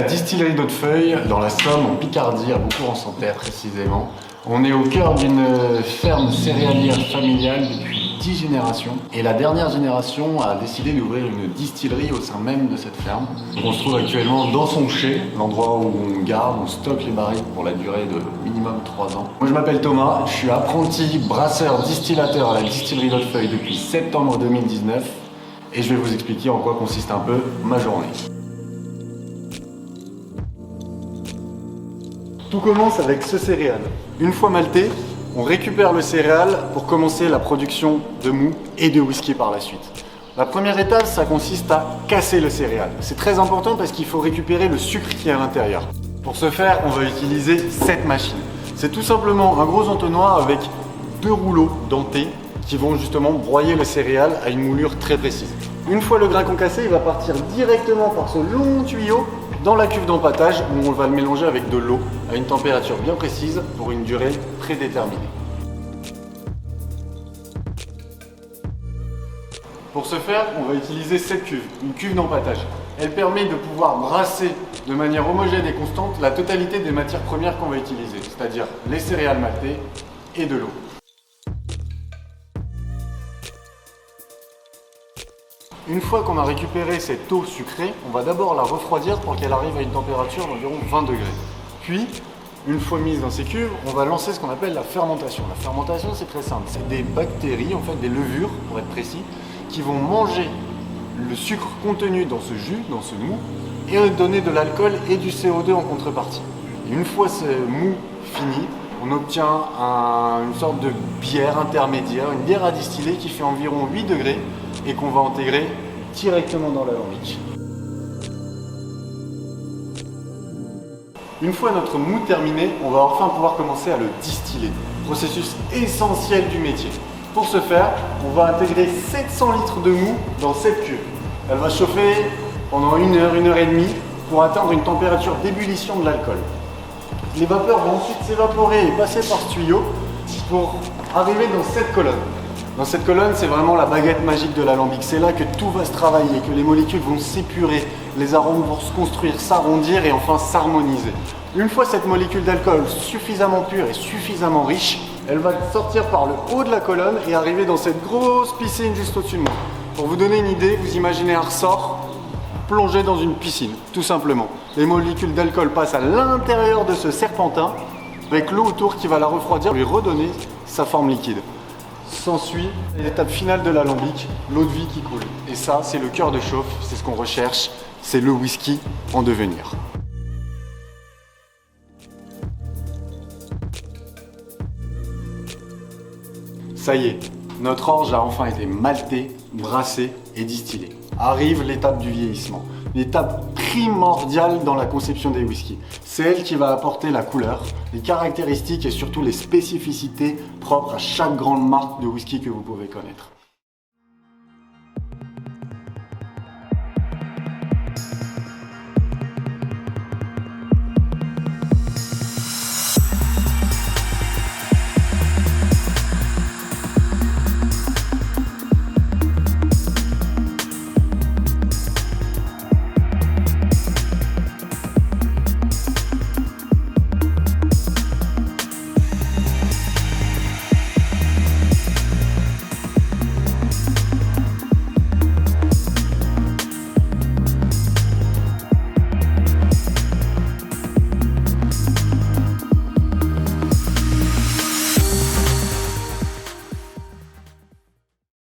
distillerie d'Hautefeuille, dans la Somme, en Picardie, à Beaucourt-en-Santerre précisément. On est au cœur d'une ferme céréalière familiale depuis 10 générations. Et la dernière génération a décidé d'ouvrir une distillerie au sein même de cette ferme. Donc on se trouve actuellement dans son chai, l'endroit où on garde, on stocke les barriques pour la durée de minimum 3 ans. Moi je m'appelle Thomas, je suis apprenti brasseur distillateur à la distillerie d'Hautefeuille depuis septembre 2019. Et je vais vous expliquer en quoi consiste un peu ma journée. Tout commence avec ce céréal. Une fois malté, on récupère le céréal pour commencer la production de mou et de whisky par la suite. La première étape, ça consiste à casser le céréal. C'est très important parce qu'il faut récupérer le sucre qui est à l'intérieur. Pour ce faire, on va utiliser cette machine. C'est tout simplement un gros entonnoir avec 2 rouleaux dentés qui vont justement broyer le céréal à une moulure très précise. Une fois le grain concassé, il va partir directement par ce long tuyau dans la cuve d'empâtage où on va le mélanger avec de l'eau à une température bien précise pour une durée prédéterminée. Pour ce faire, on va utiliser cette cuve, une cuve d'empâtage. Elle permet de pouvoir brasser de manière homogène et constante la totalité des matières premières qu'on va utiliser, c'est-à-dire les céréales maltées et de l'eau. Une fois qu'on a récupéré cette eau sucrée, on va d'abord la refroidir pour qu'elle arrive à une température d'environ 20 degrés. Puis, une fois mise dans ces cuves, on va lancer ce qu'on appelle la fermentation. La fermentation, c'est très simple. C'est des bactéries, en fait des levures pour être précis, qui vont manger le sucre contenu dans ce jus, dans ce mou, et donner de l'alcool et du CO2 en contrepartie. Et une fois ce mou fini, on obtient une sorte de bière intermédiaire, une bière à distiller qui fait environ 8 degrés et qu'on va intégrer directement dans l'alambic. Une fois notre mou terminé, on va enfin pouvoir commencer à le distiller, processus essentiel du métier. Pour ce faire, on va intégrer 700 litres de mou dans cette cuve. Elle va chauffer pendant 1 heure, 1 heure et demie pour atteindre une température d'ébullition de l'alcool. Les vapeurs vont ensuite s'évaporer et passer par ce tuyau pour arriver dans cette colonne. Dans cette colonne, c'est vraiment la baguette magique de l'alambic. C'est là que tout va se travailler, que les molécules vont s'épurer, les arômes vont se construire, s'arrondir et enfin s'harmoniser. Une fois cette molécule d'alcool suffisamment pure et suffisamment riche, elle va sortir par le haut de la colonne et arriver dans cette grosse piscine juste au-dessus de moi. Pour vous donner une idée, vous imaginez un ressort plongé dans une piscine, tout simplement. Les molécules d'alcool passent à l'intérieur de ce serpentin, avec l'eau autour qui va la refroidir, lui redonner sa forme liquide. S'ensuit l'étape finale de l'alambic, l'eau de vie qui coule. Et ça, c'est le cœur de chauffe, c'est ce qu'on recherche, c'est le whisky en devenir. Ça y est, notre orge a enfin été maltée, brassée et distillée. Arrive l'étape du vieillissement, l'étape primordiale dans la conception des whiskies. C'est elle qui va apporter la couleur, les caractéristiques et surtout les spécificités propres à chaque grande marque de whisky que vous pouvez connaître.